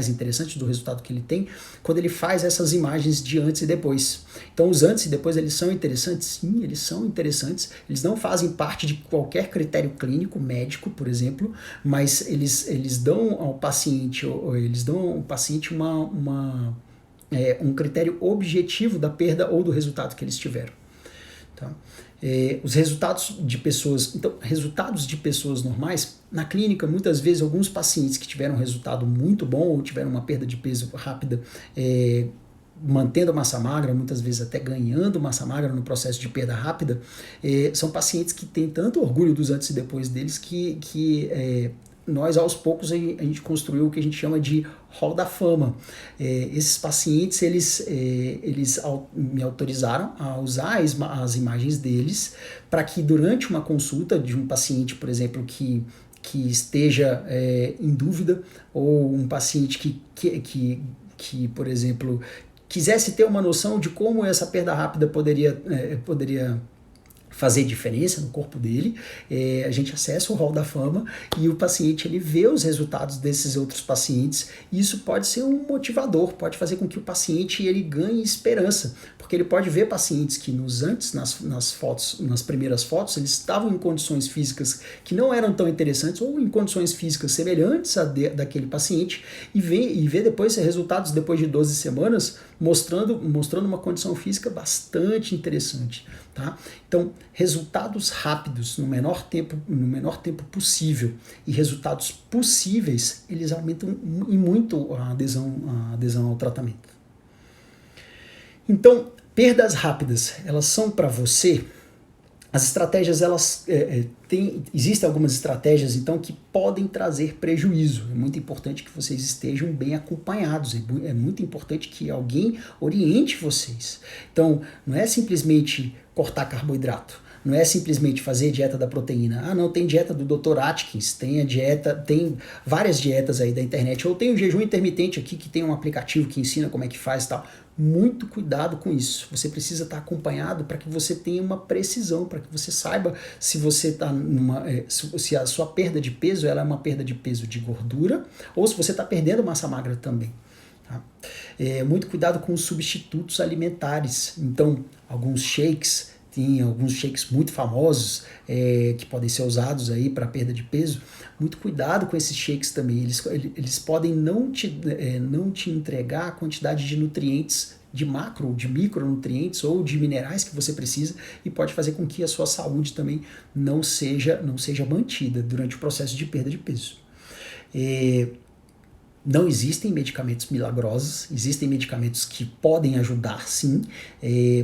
interessante do resultado que ele tem quando ele faz essas imagens de antes e depois. Então, os antes e depois, eles são interessantes? Sim, eles são interessantes. Eles não fazem parte de qualquer critério clínico, médico, por exemplo, mas eles dão ao paciente um critério objetivo da perda ou do resultado que eles tiveram. Tá? Os resultados de pessoas normais, na clínica, muitas vezes, alguns pacientes que tiveram um resultado muito bom ou tiveram uma perda de peso rápida, mantendo a massa magra, muitas vezes até ganhando massa magra no processo de perda rápida, são pacientes que têm tanto orgulho dos antes e depois deles que nós, aos poucos, a gente construiu o que a gente chama de Hall da Fama. Esses pacientes, eles me autorizaram a usar as imagens deles para que, durante uma consulta de um paciente, por exemplo, que esteja em dúvida, ou um paciente que, por exemplo, quisesse ter uma noção de como essa perda rápida poderia fazer diferença no corpo dele, a gente acessa o Hall da Fama e o paciente ele vê os resultados desses outros pacientes, e isso pode ser um motivador, pode fazer com que o paciente ele ganhe esperança, porque ele pode ver pacientes que nas primeiras fotos, eles estavam em condições físicas que não eram tão interessantes ou em condições físicas semelhantes daquele paciente, e ver depois resultados depois de 12 semanas mostrando uma condição física bastante interessante. Tá? Então, resultados rápidos no menor tempo possível e resultados possíveis, eles aumentam em muito a adesão ao tratamento. Então, perdas rápidas, elas são para você. As estratégias, existem algumas estratégias, então, que podem trazer prejuízo. É muito importante que vocês estejam bem acompanhados, é muito importante que alguém oriente vocês. Então, não é simplesmente cortar carboidrato, não é simplesmente fazer dieta da proteína. Ah, não, tem dieta do Dr. Atkins, tem várias dietas aí da internet, ou tem o jejum intermitente aqui, que tem um aplicativo que ensina como é que faz e tal. Muito cuidado com isso. Você precisa estar acompanhado para que você tenha uma precisão, para que você saiba se você está se a sua perda de peso ela é uma perda de peso de gordura ou se você está perdendo massa magra também. Tá? Muito cuidado com os substitutos alimentares. Então, tem alguns shakes muito famosos que podem ser usados aí para perda de peso. Muito cuidado com esses shakes também. Eles podem não te entregar a quantidade de nutrientes, de macro, de micronutrientes ou de minerais que você precisa, e pode fazer com que a sua saúde também não seja mantida durante o processo de perda de peso. Não existem medicamentos milagrosos, existem medicamentos que podem ajudar sim,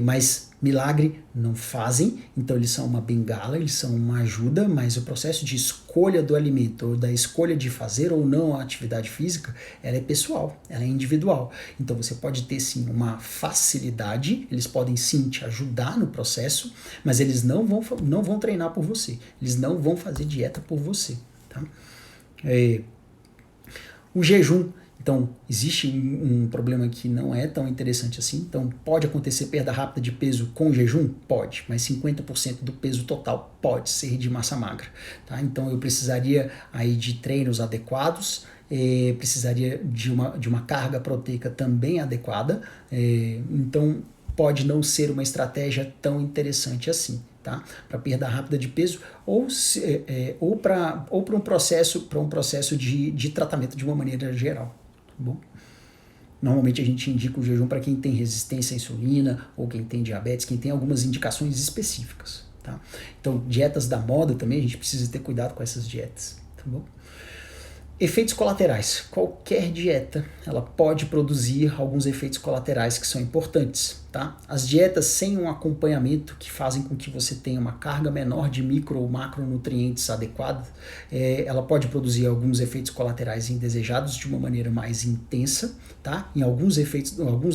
mas milagre não fazem, então eles são uma bengala, eles são uma ajuda, mas o processo de escolha do alimento, ou da escolha de fazer ou não a atividade física, ela é pessoal, ela é individual. Então você pode ter sim uma facilidade, eles podem sim te ajudar no processo, mas eles não vão treinar por você, eles não vão fazer dieta por você. Tá? O jejum, então, existe um problema que não é tão interessante assim, então pode acontecer perda rápida de peso com jejum? Pode, mas 50% do peso total pode ser de massa magra, tá? Então eu precisaria aí de treinos adequados, precisaria de uma carga proteica também adequada, então pode não ser uma estratégia tão interessante assim. Tá? Para perda rápida de peso ou para um processo de tratamento de uma maneira geral. Tá bom? Normalmente a gente indica o jejum para quem tem resistência à insulina ou quem tem diabetes, quem tem algumas indicações específicas. Tá? Então, dietas da moda também, a gente precisa ter cuidado com essas dietas. Tá bom? Efeitos colaterais. Qualquer dieta ela pode produzir alguns efeitos colaterais que são importantes. Tá? As dietas sem um acompanhamento que fazem com que você tenha uma carga menor de micro ou macronutrientes adequada, ela pode produzir alguns efeitos colaterais indesejados de uma maneira mais intensa. Tá? Alguns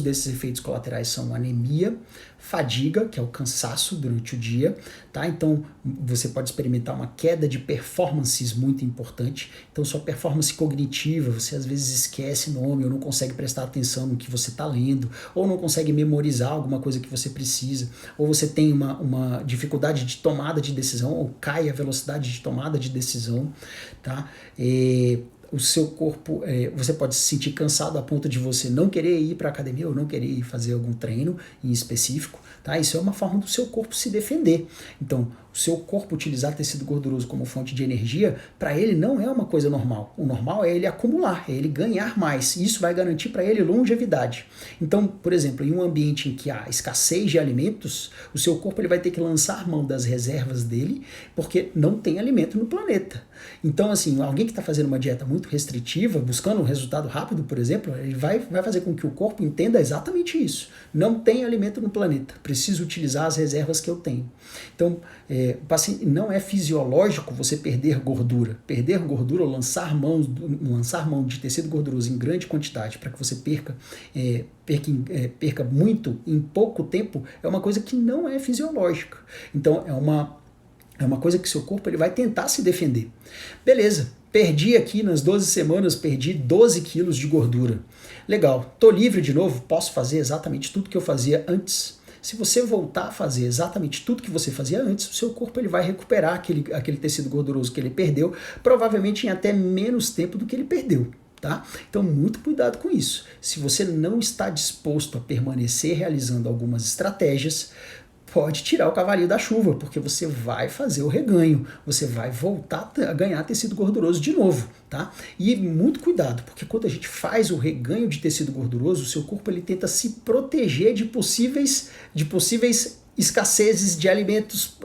desses efeitos colaterais são anemia, fadiga, que é o cansaço durante o dia. Tá? Então você pode experimentar uma queda de performances muito importante. Então sua performance cognitiva, você às vezes esquece nome ou não consegue prestar atenção no que você está lendo, ou não consegue memorizar alguma coisa que você precisa, ou você tem uma dificuldade de tomada de decisão, ou cai a velocidade de tomada de decisão, tá? O seu corpo, você pode se sentir cansado a ponto de você não querer ir para a academia ou não querer ir fazer algum treino em específico, tá? Isso é uma forma do seu corpo se defender. Então, o seu corpo utilizar tecido gorduroso como fonte de energia, para ele não é uma coisa normal. O normal é ele acumular, é ele ganhar mais. E isso vai garantir para ele longevidade. Então, por exemplo, em um ambiente em que há escassez de alimentos, o seu corpo ele vai ter que lançar mão das reservas dele, porque não tem alimento no planeta. Então, assim, alguém que está fazendo uma dieta muito restritiva, buscando um resultado rápido, por exemplo, ele vai fazer com que o corpo entenda exatamente isso. Não tem alimento no planeta, preciso utilizar as reservas que eu tenho. Então, não é fisiológico você perder gordura. Perder gordura ou lançar mão de tecido gorduroso em grande quantidade para que você perca muito em pouco tempo é uma coisa que não é fisiológica. Então, é uma coisa que seu corpo ele vai tentar se defender. Beleza, perdi aqui nas 12 semanas, perdi 12 quilos de gordura. Legal, tô livre de novo, posso fazer exatamente tudo que eu fazia antes. Se você voltar a fazer exatamente tudo que você fazia antes, o seu corpo ele vai recuperar aquele tecido gorduroso que ele perdeu, provavelmente em até menos tempo do que ele perdeu. Tá? Então, muito cuidado com isso. Se você não está disposto a permanecer realizando algumas estratégias, pode tirar o cavalinho da chuva, porque você vai fazer o reganho, você vai voltar a ganhar tecido gorduroso de novo, tá? E muito cuidado, porque quando a gente faz o reganho de tecido gorduroso, o seu corpo ele tenta se proteger de possíveis escassezes de alimentos,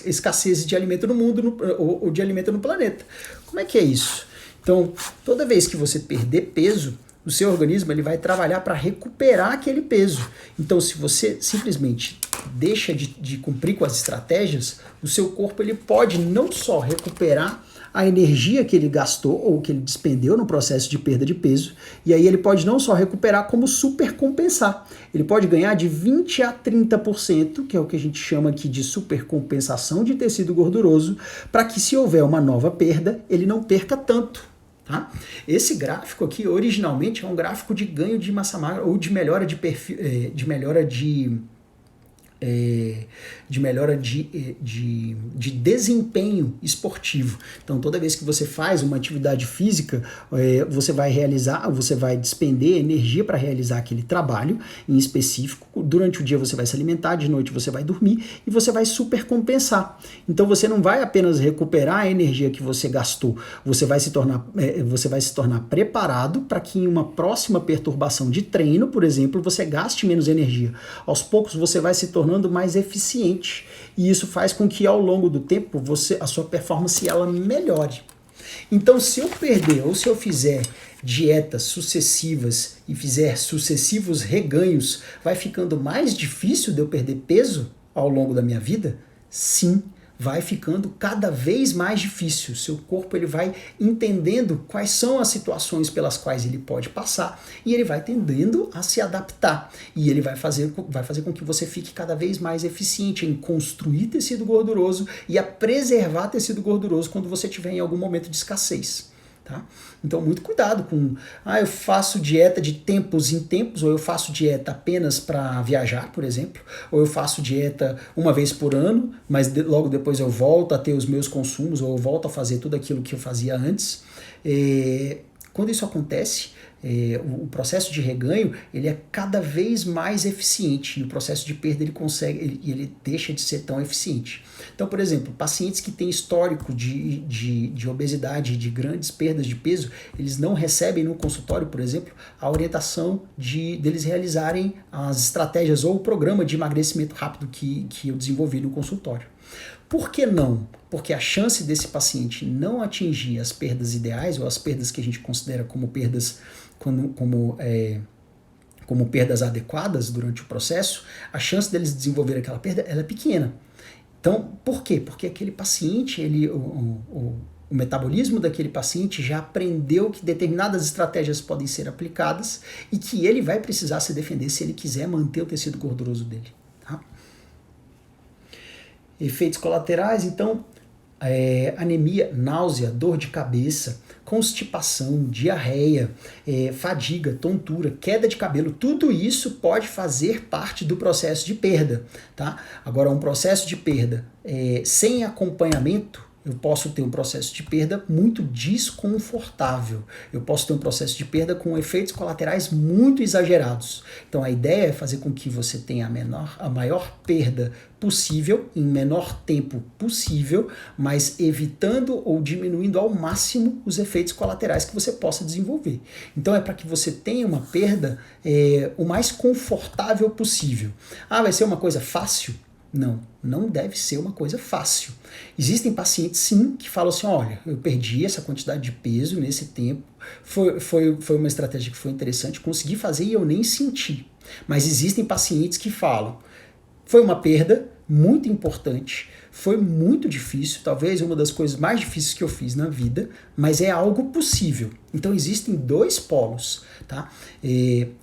escassezes de alimento no mundo ou de alimento no planeta. Como é que é isso? Então, toda vez que você perder peso, o seu organismo ele vai trabalhar para recuperar aquele peso. Então, se você simplesmente deixa de cumprir com as estratégias, o seu corpo ele pode não só recuperar a energia que ele gastou ou que ele despendeu no processo de perda de peso, e aí ele pode não só recuperar, como supercompensar. Ele pode ganhar de 20 a 30%, que é o que a gente chama aqui de supercompensação de tecido gorduroso, para que se houver uma nova perda, ele não perca tanto. Tá? Esse gráfico aqui, originalmente, é um gráfico de ganho de massa magra ou de melhora de perfil, de melhora de desempenho esportivo. Então, toda vez que você faz uma atividade física, você vai despender energia para realizar aquele trabalho em específico. Durante o dia você vai se alimentar, de noite você vai dormir e você vai supercompensar. Então, você não vai apenas recuperar a energia que você gastou, você vai se tornar preparado para que em uma próxima perturbação de treino, por exemplo, você gaste menos energia. Aos poucos você vai se tornando mais eficiente, e isso faz com que ao longo do tempo a sua performance ela melhore. Então, se eu perder ou se eu fizer dietas sucessivas e fizer sucessivos reganhos, vai ficando mais difícil de eu perder peso ao longo da minha vida? Sim, vai ficando cada vez mais difícil. Seu corpo ele vai entendendo quais são as situações pelas quais ele pode passar e ele vai tendendo a se adaptar. E ele vai fazer com que você fique cada vez mais eficiente em construir tecido gorduroso e a preservar tecido gorduroso quando você tiver em algum momento de escassez. Tá? Então, muito cuidado com, eu faço dieta de tempos em tempos, ou eu faço dieta apenas para viajar, por exemplo, ou eu faço dieta uma vez por ano, mas logo depois eu volto a ter os meus consumos, ou eu volto a fazer tudo aquilo que eu fazia antes. Quando isso acontece, o processo de reganho ele é cada vez mais eficiente e o processo de perda ele deixa de ser tão eficiente. Então, por exemplo, pacientes que têm histórico de obesidade, de grandes perdas de peso, eles não recebem no consultório, por exemplo, a orientação deles realizarem as estratégias ou o programa de emagrecimento rápido que eu desenvolvi no consultório. Por que não? Porque a chance desse paciente não atingir as perdas ideais ou as perdas que a gente considera como perdas como perdas adequadas durante o processo, a chance deles desenvolver aquela perda ela é pequena. Então, por quê? Porque aquele paciente, o metabolismo daquele paciente já aprendeu que determinadas estratégias podem ser aplicadas e que ele vai precisar se defender se ele quiser manter o tecido gorduroso dele. Tá? Efeitos colaterais, então, anemia, náusea, dor de cabeça, constipação, diarreia, fadiga, tontura, queda de cabelo, tudo isso pode fazer parte do processo de perda. Tá? Agora, um processo de perda sem acompanhamento, eu posso ter um processo de perda muito desconfortável. Eu posso ter um processo de perda com efeitos colaterais muito exagerados. Então a ideia é fazer com que você tenha a maior perda possível, em menor tempo possível, mas evitando ou diminuindo ao máximo os efeitos colaterais que você possa desenvolver. Então é para que você tenha uma perda o mais confortável possível. Vai ser uma coisa fácil? Não deve ser uma coisa fácil. Existem pacientes, sim, que falam assim, olha, eu perdi essa quantidade de peso nesse tempo, foi uma estratégia que foi interessante, consegui fazer e eu nem senti. Mas existem pacientes que falam, foi uma perda muito importante, foi muito difícil, talvez uma das coisas mais difíceis que eu fiz na vida, mas é algo possível. Então existem dois polos. Tá?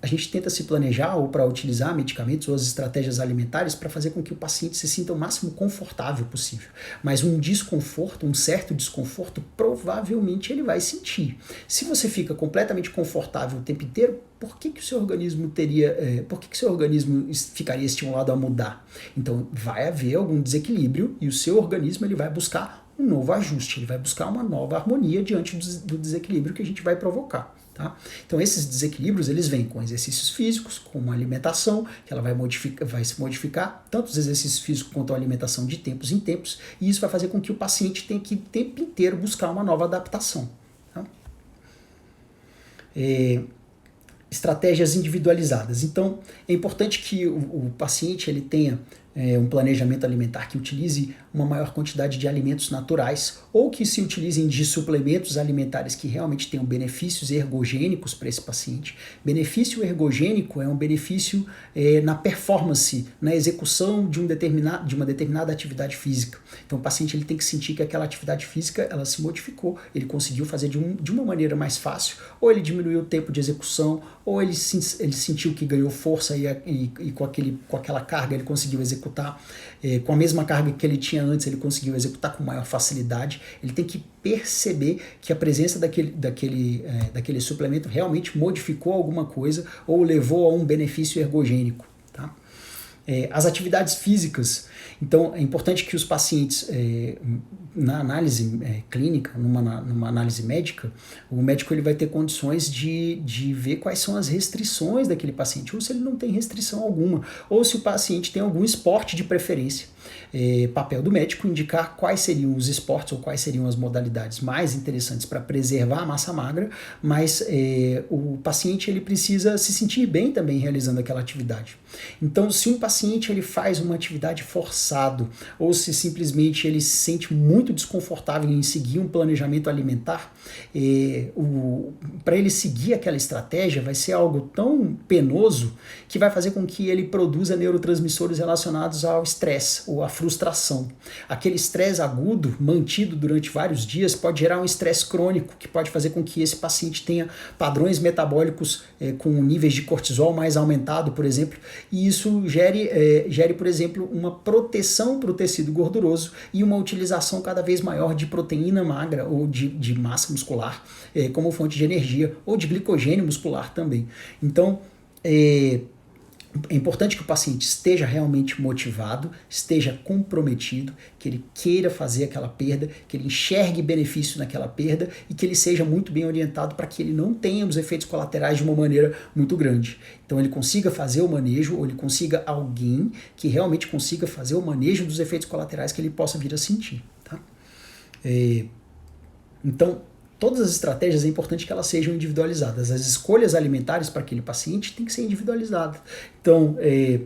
A gente tenta se planejar ou para utilizar medicamentos ou as estratégias alimentares para fazer com que o paciente se sinta o máximo confortável possível. Mas um desconforto, um certo desconforto, provavelmente ele vai sentir. Se você fica completamente confortável o tempo inteiro, por que o seu organismo teria, por que o seu organismo ficaria estimulado a mudar? Então vai haver algum desequilíbrio e o seu organismo ele vai buscar um novo ajuste, ele vai buscar uma nova harmonia diante do desequilíbrio que a gente vai provocar. Tá? Então esses desequilíbrios eles vêm com exercícios físicos, com uma alimentação, que ela vai se modificar, tanto os exercícios físicos quanto a alimentação de tempos em tempos, e isso vai fazer com que o paciente tenha que o tempo inteiro buscar uma nova adaptação. Tá? Estratégias individualizadas. Então é importante que o paciente ele tenha um planejamento alimentar que utilize uma maior quantidade de alimentos naturais ou que se utilizem de suplementos alimentares que realmente tenham benefícios ergogênicos para esse paciente. Benefício ergogênico é um benefício na performance, na execução de uma determinada atividade física. Então o paciente ele tem que sentir que aquela atividade física ela se modificou, ele conseguiu fazer de uma maneira mais fácil, ou ele diminuiu o tempo de execução, ou ele sentiu que ganhou força e com aquela carga ele conseguiu executar com a mesma carga que ele tinha antes, ele conseguiu executar com maior facilidade. Ele tem que perceber que a presença daquele suplemento realmente modificou alguma coisa ou levou a um benefício ergogênico. Tá? As atividades físicas, então é importante que os pacientes, na análise clínica, numa análise médica, o médico ele vai ter condições de ver quais são as restrições daquele paciente, ou se ele não tem restrição alguma, ou se o paciente tem algum esporte de preferência. Papel do médico indicar quais seriam os esportes ou quais seriam as modalidades mais interessantes para preservar a massa magra, mas o paciente ele precisa se sentir bem também realizando aquela atividade. Então, se um paciente ele faz uma atividade forçado ou se simplesmente ele se sente muito desconfortável em seguir um planejamento alimentar, para ele seguir aquela estratégia vai ser algo tão penoso que vai fazer com que ele produza neurotransmissores relacionados ao estresse ou à frustração. Aquele estresse agudo mantido durante vários dias pode gerar um estresse crônico que pode fazer com que esse paciente tenha padrões metabólicos com níveis de cortisol mais aumentado, por exemplo, e isso gere, por exemplo, uma proteção para o tecido gorduroso e uma utilização cada vez maior de proteína magra ou de massa muscular como fonte de energia ou de glicogênio muscular também. Então, é importante que o paciente esteja realmente motivado, esteja comprometido, que ele queira fazer aquela perda, que ele enxergue benefício naquela perda e que ele seja muito bem orientado para que ele não tenha os efeitos colaterais de uma maneira muito grande. Então ele consiga fazer o manejo ou ele consiga alguém que realmente consiga fazer o manejo dos efeitos colaterais que ele possa vir a sentir. Tá? Então, todas as estratégias é importante que elas sejam individualizadas. As escolhas alimentares para aquele paciente tem que ser individualizada. Então,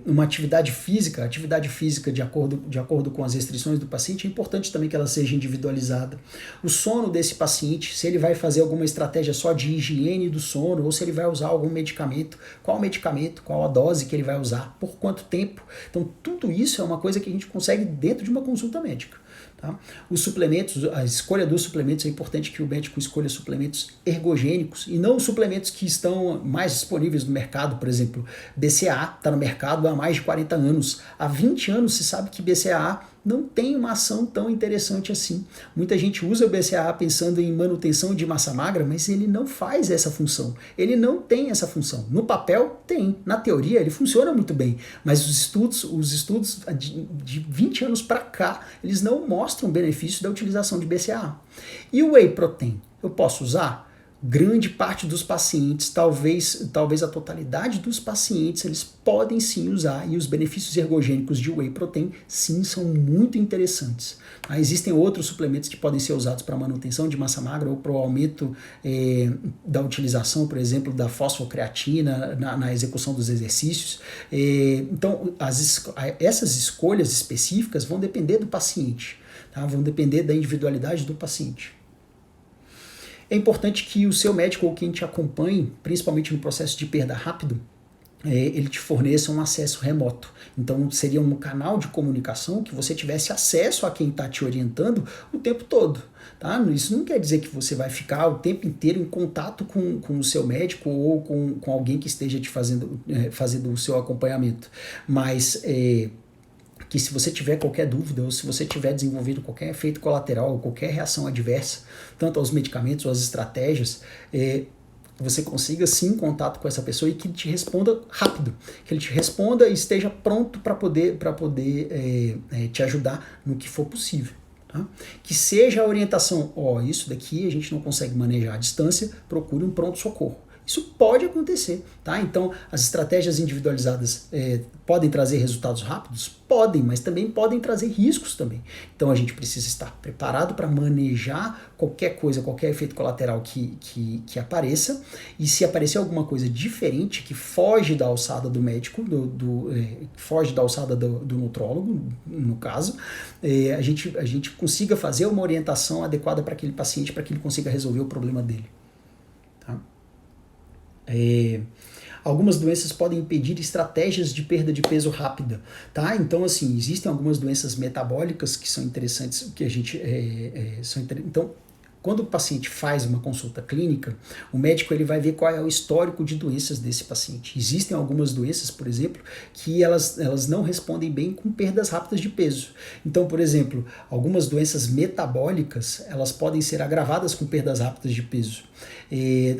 uma atividade física de acordo com as restrições do paciente, é importante também que ela seja individualizada. O sono desse paciente, se ele vai fazer alguma estratégia só de higiene do sono, ou se ele vai usar algum medicamento, qual a dose que ele vai usar, por quanto tempo. Então, tudo isso é uma coisa que a gente consegue dentro de uma consulta médica. Tá? Os suplementos, a escolha dos suplementos, é importante que o médico escolha suplementos ergogênicos e não suplementos que estão mais disponíveis no mercado. Por exemplo, BCAA está no mercado há mais de 40 anos. Há 20 anos se sabe que BCAA não tem uma ação tão interessante assim. Muita gente usa o BCAA pensando em manutenção de massa magra, mas ele não faz essa função. Ele não tem essa função. No papel, tem. Na teoria, ele funciona muito bem. Mas os estudos de 20 anos para cá, eles não mostram benefício da utilização de BCAA. E o Whey Protein, eu posso usar? Grande parte dos pacientes, talvez a totalidade dos pacientes, eles podem sim usar, e os benefícios ergogênicos de Whey Protein sim são muito interessantes. Existem outros suplementos que podem ser usados para manutenção de massa magra ou para o aumento da utilização, por exemplo, da fosfocreatina na execução dos exercícios. Então, essas escolhas específicas vão depender do paciente, tá? Vão depender da individualidade do paciente. É importante que o seu médico ou quem te acompanhe, principalmente no processo de perda rápido, ele te forneça um acesso remoto. Então seria um canal de comunicação que você tivesse acesso a quem está te orientando o tempo todo. Tá? Isso não quer dizer que você vai ficar o tempo inteiro em contato com o seu médico ou com alguém que esteja te fazendo o seu acompanhamento. Mas que se você tiver qualquer dúvida ou se você tiver desenvolvido qualquer efeito colateral ou qualquer reação adversa, tanto aos medicamentos ou às estratégias, você consiga sim contato com essa pessoa e que ele te responda rápido, que ele te responda e esteja pronto para poder te ajudar no que for possível. Tá? Que seja a orientação, isso daqui a gente não consegue manejar à distância, procure um pronto-socorro. Isso pode acontecer, tá? Então, as estratégias individualizadas podem trazer resultados rápidos? Podem, mas também podem trazer riscos também. Então, a gente precisa estar preparado para manejar qualquer coisa, qualquer efeito colateral que apareça. E se aparecer alguma coisa diferente que foge da alçada do médico, foge da alçada do nutrólogo, no caso, a gente consiga fazer uma orientação adequada para aquele paciente, para que ele consiga resolver o problema dele. Tá? Algumas doenças podem impedir estratégias de perda de peso rápida, tá? Então, assim, existem algumas doenças metabólicas que são interessantes, que a gente então, quando o paciente faz uma consulta clínica, o médico ele vai ver qual é o histórico de doenças desse paciente. Existem algumas doenças, por exemplo, que elas não respondem bem com perdas rápidas de peso. Então, por exemplo, algumas doenças metabólicas, elas podem ser agravadas com perdas rápidas de peso.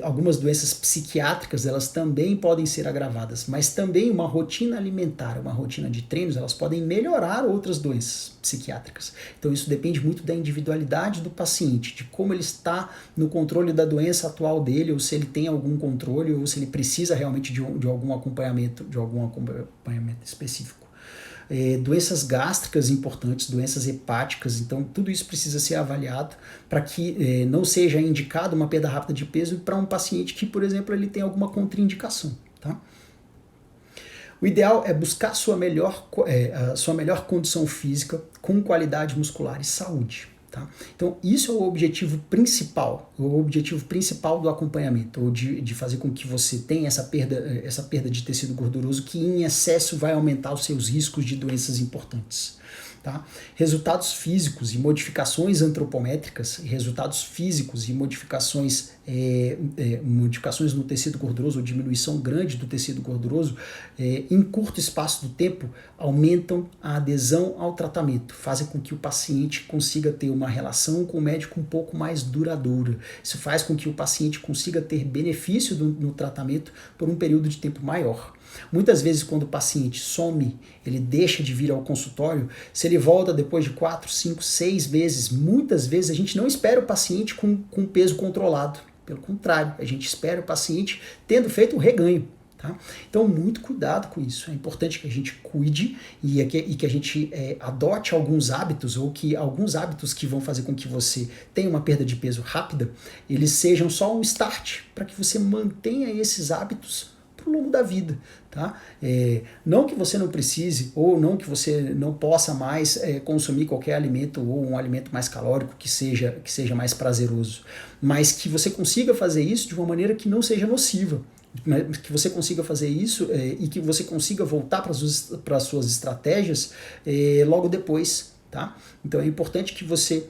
Algumas doenças psiquiátricas, elas também podem ser agravadas, mas também uma rotina alimentar, uma rotina de treinos, elas podem melhorar outras doenças psiquiátricas. Então isso depende muito da individualidade do paciente, de como ele está no controle da doença atual dele, ou se ele tem algum controle, ou se ele precisa realmente de algum acompanhamento específico. Doenças gástricas importantes, doenças hepáticas, então tudo isso precisa ser avaliado para que não seja indicado uma perda rápida de peso para um paciente que, por exemplo, ele tem alguma contraindicação. Tá? O ideal é buscar a sua melhor condição física com qualidade muscular e saúde. Tá? Então, isso é o objetivo principal do acompanhamento, ou de fazer com que você tenha essa perda de tecido gorduroso que em excesso vai aumentar os seus riscos de doenças importantes. Tá? Resultados físicos e modificações antropométricas, resultados físicos e modificações no tecido gorduroso, ou diminuição grande do tecido gorduroso, em curto espaço do tempo, aumentam a adesão ao tratamento, fazem com que o paciente consiga ter uma relação com o médico um pouco mais duradoura. Isso faz com que o paciente consiga ter benefício no tratamento por um período de tempo maior. Muitas vezes, quando o paciente some, ele deixa de vir ao consultório, se ele volta depois de 4, 5, 6 meses, muitas vezes a gente não espera o paciente com peso controlado. Pelo contrário, a gente espera o paciente tendo feito o reganho. Tá? Então, muito cuidado com isso. É importante que a gente cuide e que a gente adote alguns hábitos, ou que alguns hábitos que vão fazer com que você tenha uma perda de peso rápida, eles sejam só um start para que você mantenha esses hábitos ao longo da vida, tá? Não que você não precise, ou não que você não possa mais consumir qualquer alimento, ou um alimento mais calórico que seja mais prazeroso, mas que você consiga fazer isso de uma maneira que não seja nociva, que você consiga fazer isso e que você consiga voltar para as suas estratégias logo depois. Tá? Então é importante que você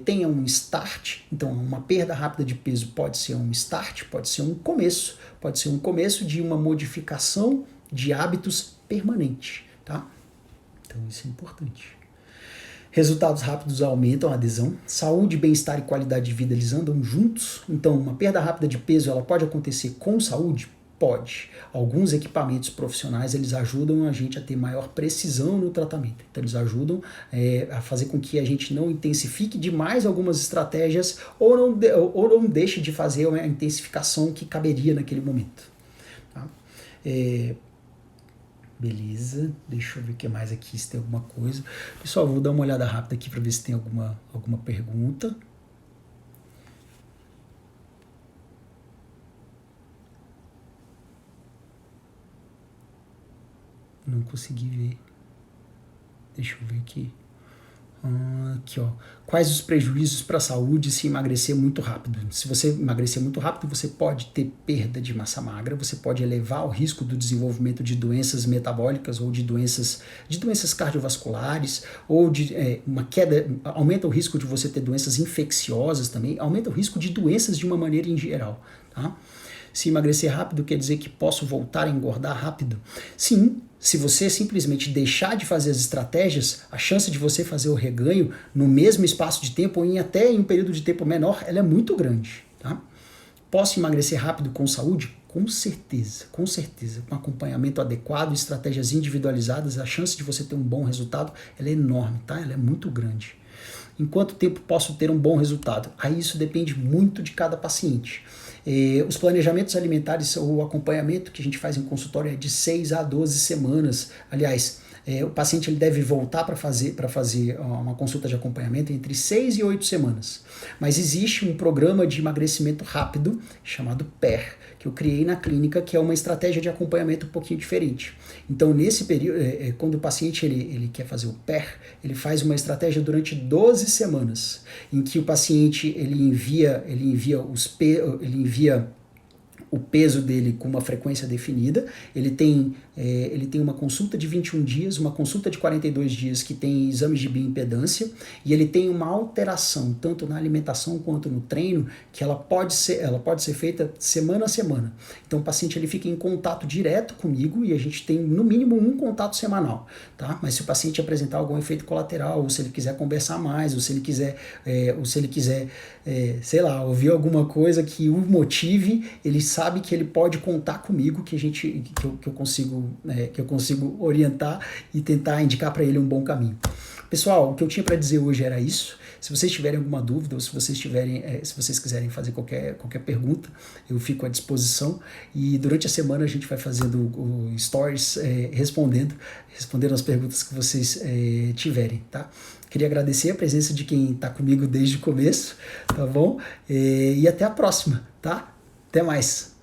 tenha um start. Então uma perda rápida de peso pode ser um start, pode ser um começo de uma modificação de hábitos permanente. Tá? Então isso é importante. Resultados rápidos aumentam a adesão. Saúde, bem-estar e qualidade de vida, eles andam juntos. Então uma perda rápida de peso ela pode acontecer com saúde? Pode. Alguns equipamentos profissionais eles ajudam a gente a ter maior precisão no tratamento. Então eles ajudam a fazer com que a gente não intensifique demais algumas estratégias ou não deixe de fazer a intensificação que caberia naquele momento. Tá? Beleza, deixa eu ver o que mais aqui, se tem alguma coisa. Pessoal, vou dar uma olhada rápida aqui para ver se tem alguma pergunta. Não consegui ver. Deixa eu ver aqui. Aqui, ó. Quais os prejuízos para a saúde se emagrecer muito rápido? Se você emagrecer muito rápido, você pode ter perda de massa magra, você pode elevar o risco do desenvolvimento de doenças metabólicas ou de doenças cardiovasculares, ou de uma queda, aumenta o risco de você ter doenças infecciosas também, aumenta o risco de doenças de uma maneira em geral, tá? Se emagrecer rápido quer dizer que posso voltar a engordar rápido? Sim, se você simplesmente deixar de fazer as estratégias, a chance de você fazer o reganho no mesmo espaço de tempo ou até em um período de tempo menor, ela é muito grande. Tá? Posso emagrecer rápido com saúde? Com certeza, com certeza. Com acompanhamento adequado, estratégias individualizadas, a chance de você ter um bom resultado, ela é enorme, tá? Ela é muito grande. Em quanto tempo posso ter um bom resultado? Aí isso depende muito de cada paciente. Os planejamentos alimentares ou o acompanhamento que a gente faz em consultório é de 6 a 12 semanas. Aliás, o paciente ele deve voltar para fazer uma consulta de acompanhamento entre 6 e 8 semanas. Mas existe um programa de emagrecimento rápido chamado PER, que eu criei na clínica, que é uma estratégia de acompanhamento um pouquinho diferente. Então, nesse período, quando o paciente ele quer fazer o PER, ele faz uma estratégia durante 12 semanas, em que o paciente ele envia o peso dele com uma frequência definida, ele tem uma consulta de 21 dias, uma consulta de 42 dias que tem exames de bioimpedância, e ele tem uma alteração tanto na alimentação quanto no treino, que ela pode ser feita semana a semana. Então o paciente ele fica em contato direto comigo e a gente tem no mínimo um contato semanal, tá? Mas se o paciente apresentar algum efeito colateral, ou se ele quiser conversar mais, ou se ele quiser, sei lá, ouvir alguma coisa que o motive, ele sabe que ele pode contar comigo, que eu consigo orientar e tentar indicar para ele um bom caminho. Pessoal, o que eu tinha para dizer hoje era isso. Se vocês tiverem alguma dúvida ou se vocês quiserem fazer qualquer pergunta, eu fico à disposição, e durante a semana a gente vai fazendo o stories respondendo as perguntas que vocês tiverem, tá? Queria agradecer a presença de quem está comigo desde o começo, tá bom? E até a próxima, tá? Até mais!